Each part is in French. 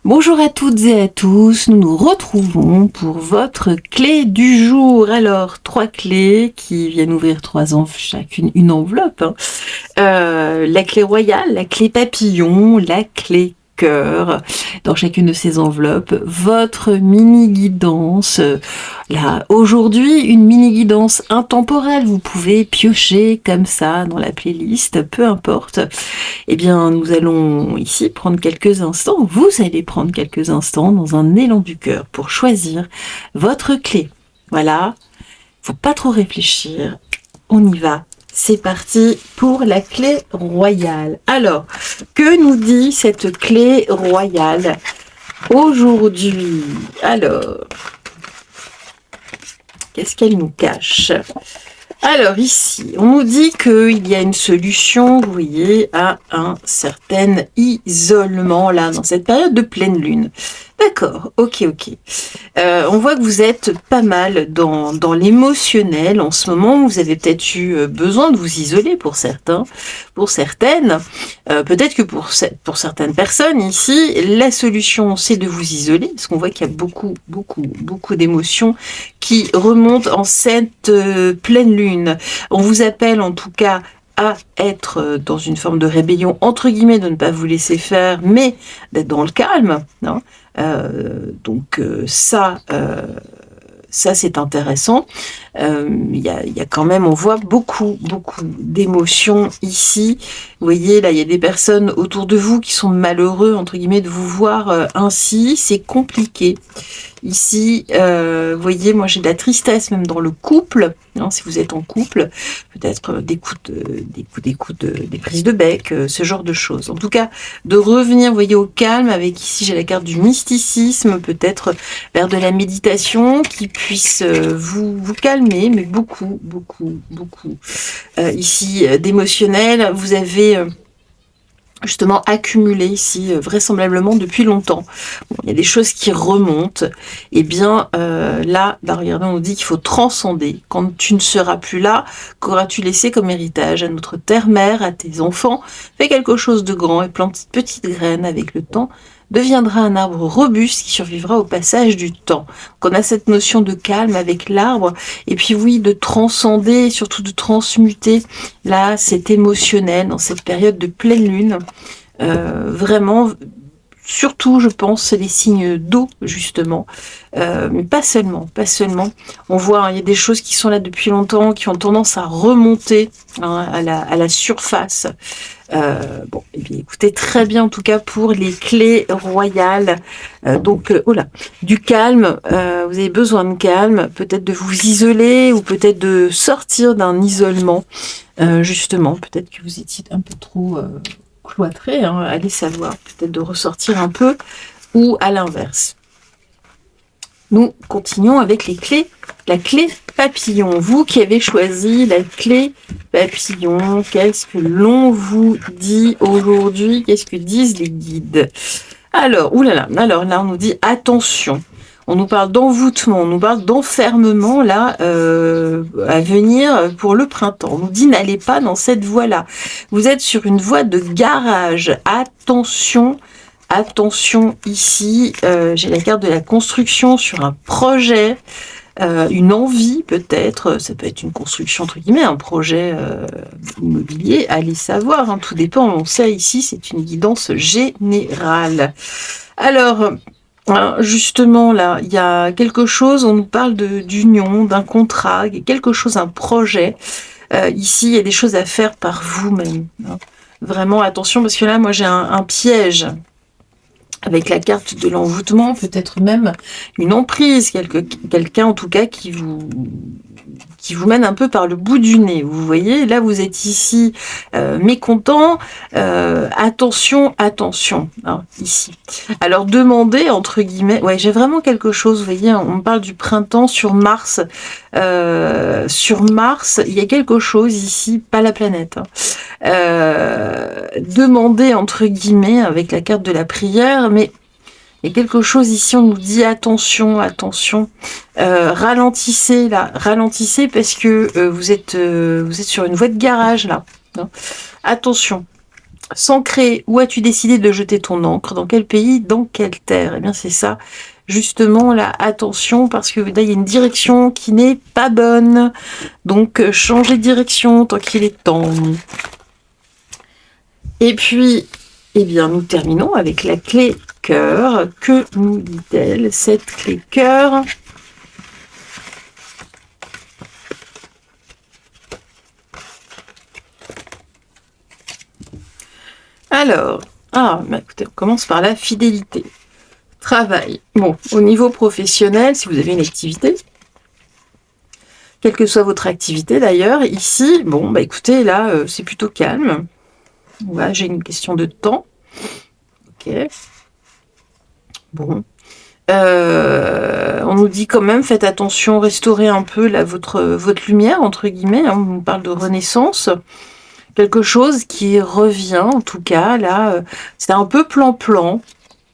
Bonjour à toutes et à tous, nous nous retrouvons pour votre clé du jour. Alors, 3 clés qui viennent ouvrir chacune une enveloppe. La clé royale, la clé papillon, la clé cœur. Dans chacune de ces enveloppes, votre mini-guidance. Là, aujourd'hui, une mini-guidance intemporelle. Vous pouvez piocher comme ça dans la playlist, peu importe. Eh bien, nous allons ici prendre quelques instants, vous allez prendre quelques instants dans un élan du cœur pour choisir votre clé. Voilà, faut pas trop réfléchir, on y va. C'est parti pour la clé royale. Alors, que nous dit cette clé royale aujourd'hui? Alors, qu'est-ce qu'elle nous cache? Alors ici, on nous dit qu'il y a une solution, vous voyez, à un certain isolement, là, dans cette période de pleine lune. D'accord, ok. On voit que vous êtes pas mal dans l'émotionnel en ce moment. Vous avez peut-être eu besoin de vous isoler pour certains, pour certaines. Peut-être que pour certaines personnes ici, la solution c'est de vous isoler, parce qu'on voit qu'il y a beaucoup d'émotions qui remontent en cette pleine lune. On vous appelle en tout cas à être dans une forme de rébellion, entre guillemets, de ne pas vous laisser faire, mais d'être dans le calme. Hein. Donc ça c'est intéressant. Il y a quand même, on voit beaucoup d'émotions ici. Vous voyez, là, il y a des personnes autour de vous qui sont malheureux, entre guillemets, de vous voir ainsi. C'est compliqué. Ici, vous voyez, moi j'ai de la tristesse même dans le couple. Hein, si vous êtes en couple, peut-être des prises de bec, ce genre de choses. En tout cas, de revenir, vous voyez, au calme. Avec ici, j'ai la carte du mysticisme, peut-être vers de la méditation qui puisse vous calmer, mais beaucoup. Ici, d'émotionnel, vous avez justement accumulé ici vraisemblablement depuis longtemps. Bon, il y a des choses qui remontent. Et bien là, regardez, on nous dit qu'il faut transcender. Quand tu ne seras plus là, qu'auras-tu laissé comme héritage à notre terre-mère, à tes enfants? Fais quelque chose de grand et plante cette petite graine. Avec le temps, deviendra un arbre robuste qui survivra au passage du temps. Donc on a cette notion de calme avec l'arbre, et puis oui, de transcender, surtout de transmuter, là, cet émotionnel, dans cette période de pleine lune, vraiment, surtout, je pense, les signes d'eau, justement, mais pas seulement. On voit, hein, il y a des choses qui sont là depuis longtemps, qui ont tendance à remonter à la surface. Bon, eh bien, écoutez, très bien en tout cas pour les clés royales. Du calme, vous avez besoin de calme, peut-être de vous isoler ou peut-être de sortir d'un isolement. Justement, peut-être que vous étiez un peu trop cloîtré, hein, allez savoir, peut-être de ressortir un peu ou à l'inverse. Nous continuons avec les clés. La clé papillon. Vous qui avez choisi la clé papillon, qu'est-ce que l'on vous dit aujourd'hui? Qu'est-ce que disent les guides? Alors là, on nous dit attention. On nous parle d'envoûtement, on nous parle d'enfermement là à venir pour le printemps. On nous dit n'allez pas dans cette voie-là. Vous êtes sur une voie de garage. Attention ici, j'ai la carte de la construction sur un projet, une envie peut-être, ça peut être une construction entre guillemets, un projet immobilier, allez savoir, hein, tout dépend, on sait ici, c'est une guidance générale. Alors, justement là, il y a quelque chose, on nous parle d'union, d'un contrat, quelque chose, un projet. Ici, il y a des choses à faire par vous-même. Hein. Vraiment, attention, parce que là, moi j'ai un piège. Avec la carte de l'envoûtement, peut-être même une emprise, quelqu'un en tout cas qui vous mène un peu par le bout du nez. Vous voyez, là vous êtes ici mécontent, attention, hein, ici. Alors demandez, entre guillemets, ouais, j'ai vraiment quelque chose, vous voyez, on me parle du printemps sur Mars. Sur Mars, il y a quelque chose ici, pas la planète. Hein. Demandez, entre guillemets, avec la carte de la prière, mais il y a quelque chose ici, on nous dit attention, ralentissez parce que vous êtes sur une voie de garage là. Hein. Attention. S'ancrer, où as-tu décidé de jeter ton encre? Dans quel pays? Dans quelle terre? Eh bien, c'est ça. Justement, là, attention, parce que là, il y a une direction qui n'est pas bonne. Donc, changez de direction tant qu'il est temps. Et puis, eh bien, nous terminons avec la clé cœur. Que nous dit-elle, cette clé cœur? Alors, écoutez, on commence par la fidélité. Travail. Bon, au niveau professionnel, si vous avez une activité, quelle que soit votre activité d'ailleurs, ici, bon, bah écoutez, là, c'est plutôt calme. Voilà, j'ai une question de temps. Ok. Bon. On nous dit quand même, faites attention, restaurez un peu là, votre lumière, entre guillemets. Hein, on parle de renaissance. Quelque chose qui revient, en tout cas, là, c'est un peu plan-plan.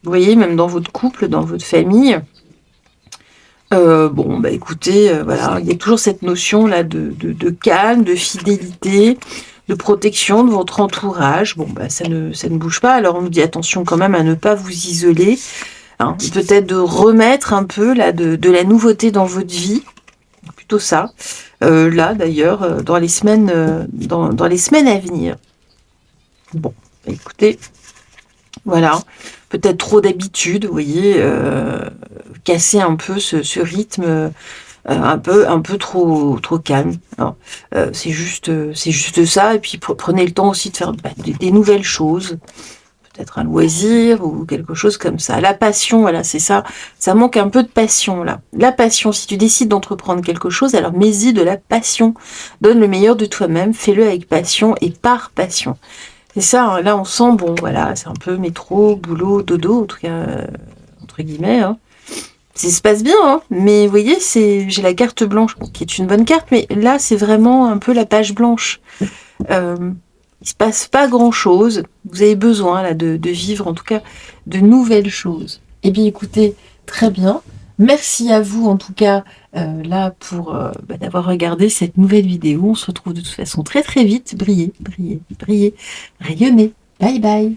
Vous voyez, même dans votre couple, dans votre famille. Bon, bah écoutez, voilà, il y a toujours cette notion là de calme, de fidélité, de protection de votre entourage. Bon, bah ça ne bouge pas. Alors on nous dit attention quand même à ne pas vous isoler. Hein, peut-être de remettre un peu là de la nouveauté dans votre vie. Plutôt ça. Là d'ailleurs, dans les semaines, dans les semaines à venir. Bon, bah, écoutez. Voilà, peut-être trop d'habitude, vous voyez, casser un peu ce rythme un peu trop calme. C'est juste ça, et puis prenez le temps aussi de faire des nouvelles choses, peut-être un loisir ou quelque chose comme ça. La passion, voilà, c'est ça, ça manque un peu de passion là. La passion, si tu décides d'entreprendre quelque chose, alors mets-y de la passion. Donne le meilleur de toi-même, fais-le avec passion et par passion. C'est ça, hein, là on sent, bon voilà, c'est un peu métro, boulot, dodo, en tout cas, entre guillemets. Hein. Ça se passe bien, hein, mais vous voyez, j'ai la carte blanche, bon, qui est une bonne carte, mais là c'est vraiment un peu la page blanche. Il se passe pas grand-chose, vous avez besoin là de vivre en tout cas de nouvelles choses. Eh bien écoutez, très bien. Merci à vous en tout cas là pour d'avoir regardé cette nouvelle vidéo. On se retrouve de toute façon très très vite. Brillez, brillez, brillez, rayonnez. Bye bye.